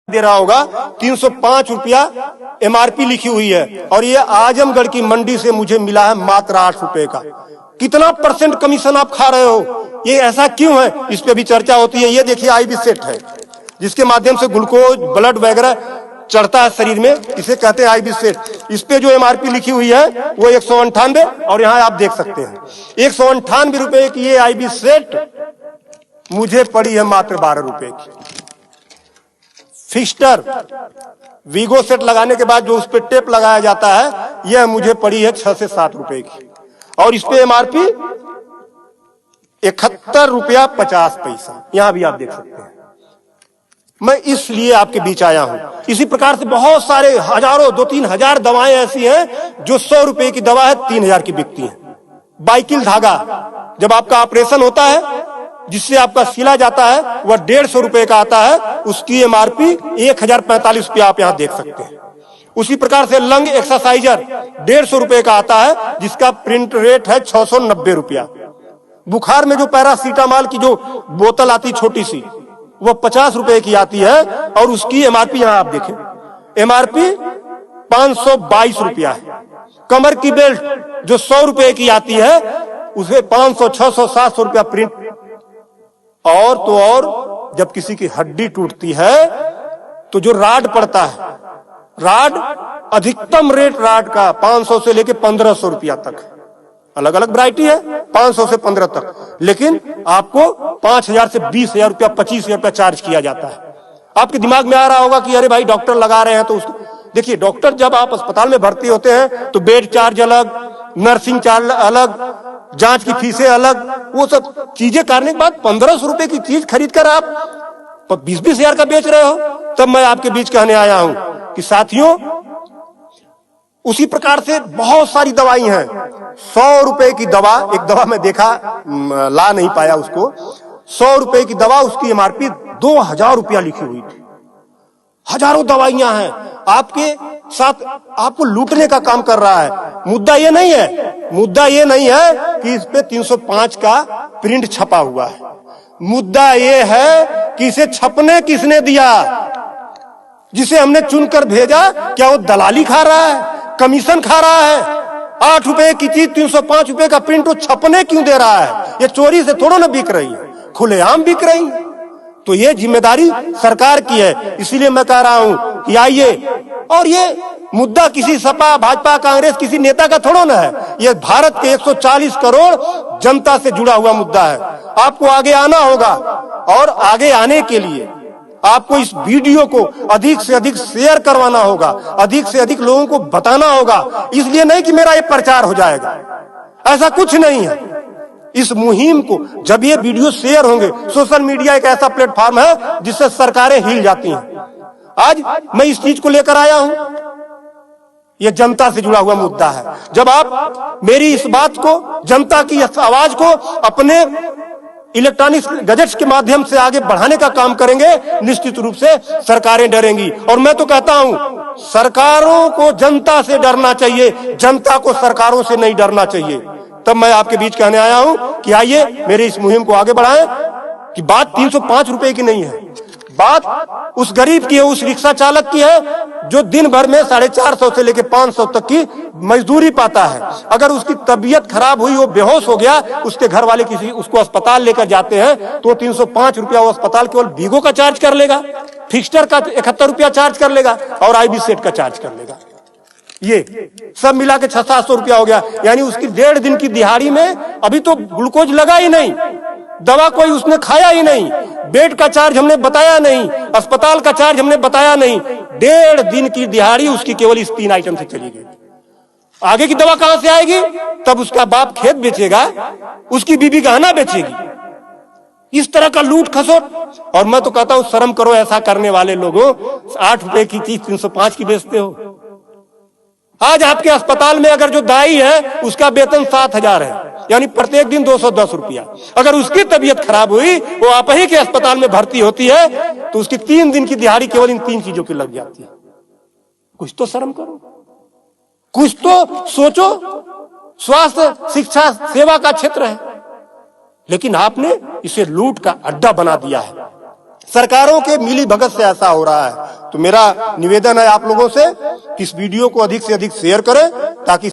दे रहा होगा 305 रुपया एमआरपी लिखी हुई है और ये आजमगढ़ की मंडी से मुझे मिला है मात्र 8 रुपए का। कितना परसेंट कमीशन आप खा रहे हो? ये ऐसा क्यों है? इस पे भी चर्चा होती है। ये देखिए आईबी सेट है जिसके माध्यम से ग्लूकोज ब्लड वगैरह चढ़ता है शरीर में, इसे कहते हैं आईबी सेट। इस पे जो एमआरपी लिखी हुई है वो 198 और यहाँ आप देख सकते हैं 198 रुपए की ये आईबी सेट मुझे पड़ी है मात्र 12 रुपए की। फिक्स्टर वीगो सेट लगाने के बाद जो उस पर टेप लगाया जाता है यह मुझे पड़ी है 6 से 7 रुपए की और इस पे एमआरपी 71 रुपया 50 पैसा। यहां भी आप देख सकते हैं। मैं इसलिए आपके बीच आया हूं। इसी प्रकार से बहुत सारे हजारों 2-3 हजार दवाएं ऐसी हैं जो 100 रुपए की दवा है 3000 की बिकती है। बाइकिल धागा जब आपका ऑपरेशन होता है जिससे आपका सिला जाता है वह 150 रुपए का आता है, उसकी एमआरपी 1045 रुपया आप यहां देख सकते हैं। उसी प्रकार से लंग एक्सरसाइजर 150 रुपए का आता है जिसका प्रिंट रेट है 690 रुपया। बुखार में जो पैरासीटामॉल की जो बोतल आती छोटी सी वो 50 रुपए की आती है और उसकी एमआरपी यहां आप देखें एमआरपी 522 रुपया है। कमर की बेल्ट जो 100 रुपए की आती है उसे 500, 600, 700 रुपया प्रिंट। और तो और जब किसी की हड्डी टूटती है तो जो राड पड़ता है, राड अधिकतम रेट राड का 500 से लेके 1500 रुपया तक, अलग अलग वैरायटी है 500 से 15 तक, लेकिन आपको 5000 से 20,000 रुपया 25,000 रुपया चार्ज किया जाता है। आपके दिमाग में आ रहा होगा कि अरे भाई डॉक्टर लगा रहे हैं तो उसको देखिए। डॉक्टर जब आप अस्पताल में भर्ती होते हैं तो बेड चार्ज अलग, नर्सिंग चार्ज अलग, जांच की फीसें अलग, वो सब चीजें करने के बाद 1500 रुपए की चीज खरीद कर आप 20-20 हजार का बेच रहे हो। तब मैं आपके बीच कहने आया हूं कि साथियों उसी प्रकार से बहुत सारी दवाई हैं। 100 रुपए की दवा, एक दवा मैं देखा ला नहीं पाया उसको, 100 रुपए की दवा उसकी एमआरपी 2000 रुपया लिखी हुई थी। हजारों दवाइयां हैं आपके साथ, आपको लूटने का काम कर रहा है। मुद्दा ये नहीं है, मुद्दा ये नहीं है कि इस पे 305 का प्रिंट छपा हुआ है। मुद्दा ये है कि इसे छपने किसने दिया? जिसे हमने चुनकर भेजा क्या वो दलाली खा रहा है, कमीशन खा रहा है? 8 रुपए की चीज 305 रुपए का प्रिंट वो छपने क्यों दे रहा है? ये चोरी से थोड़ा ना बिक रही है, खुलेआम बिक रही है। तो ये जिम्मेदारी सरकार की है। इसीलिए मैं कह रहा हूं कि आइए, और ये मुद्दा किसी सपा भाजपा कांग्रेस किसी नेता का थोड़ा ना है, ये भारत के 140 करोड़ जनता से जुड़ा हुआ मुद्दा है। आपको आगे आना होगा और आगे आने के लिए आपको इस वीडियो को अधिक से अधिक शेयर करवाना होगा, अधिक से अधिक लोगों को बताना होगा। इसलिए नहीं कि मेरा ये प्रचार हो जाएगा, ऐसा कुछ नहीं है। इस मुहिम को जब ये वीडियो शेयर होंगे, सोशल मीडिया एक ऐसा प्लेटफॉर्म है जिससे सरकारें हिल जाती हैं। आज मैं इस चीज को लेकर आया हूं, यह जनता से जुड़ा हुआ मुद्दा है। जब आप मेरी इस बात को, जनता की इस आवाज को अपने इलेक्ट्रॉनिक गैजेट्स के माध्यम से आगे बढ़ाने का काम करेंगे, निश्चित रूप से सरकारें डरेंगी। और मैं तो कहता हूं सरकारों को जनता से डरना चाहिए, जनता को सरकारों से नहीं डरना चाहिए। तब मैं आपके बीच कहने आया हूं कि आइए मेरी इस मुहिम को आगे बढ़ाएं। कि बात 305 रुपए की नहीं है, बात उस गरीब की है, उस रिक्शा चालक की है जो दिन भर में 450 से लेकर 500 तक की मजदूरी पाता है। अगर उसकी तबीयत खराब हुई, वो बेहोश हो गया, उसके घर वाले किसी उसको अस्पताल लेकर जाते हैं तो 305 रुपया वो अस्पताल केवल वीगो का चार्ज कर लेगा, फिक्स्टर का 71 रुपया चार्ज कर लेगा और आईबी सेट का चार्ज कर लेगा। ये सब मिला के 600-700 रुपया हो गया। यानी उसकी 1.5 दिन की दिहाड़ी में अभी तो ग्लूकोज लगा ही नहीं, दवा कोई उसने खाया ही नहीं, बेड का चार्ज हमने बताया नहीं, अस्पताल का चार्ज हमने बताया नहीं। 1.5 दिन की दिहाड़ी उसकी केवल इस 3 आइटम से चली गई। आगे की दवा कहां से आएगी? तब उसका बाप खेत बेचेगा, उसकी बीबी गहना बेचेगी। इस तरह का लूट खसोट। और मैं तो कहता हूं शर्म करो ऐसा करने वाले लोगों। 8 रुपए की चीज 305 की बेचते हो। आज आपके अस्पताल में अगर जो दाई है उसका वेतन 7,000 है, यानी प्रत्येक दिन 210 रुपया। अगर उसकी तबीयत खराब हुई, वो आप ही के अस्पताल में भर्ती होती है तो उसकी 3 दिन की दिहाड़ी केवल इन 3 चीजों की लग जाती है। कुछ तो शर्म करो, कुछ तो सोचो। स्वास्थ्य, शिक्षा, सेवा का क्षेत्र है, लेकिन आपने इसे लूट का अड्डा बना दिया है। सरकारों के मिली भगत से ऐसा हो रहा है। तो मेरा निवेदन है आप लोगों से कि इस वीडियो को अधिक से अधिक शेयर करें ताकि